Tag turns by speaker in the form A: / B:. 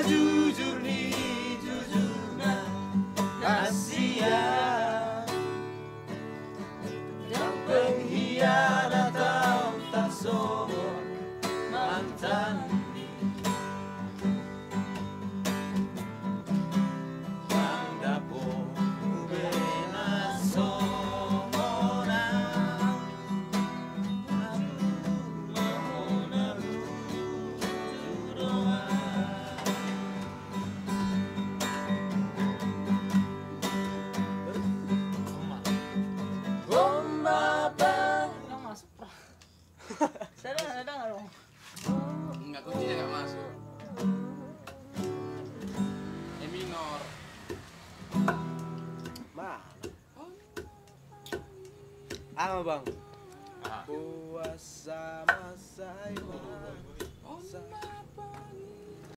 A: jujur nih jujur nah kasihan yang pengkhianat atau tak sombong mantan
B: Ada nggak dong?
C: Enggak, kuncinya nggak masuk. E minor.
A: Bang.
C: Ah.
A: Puasa masa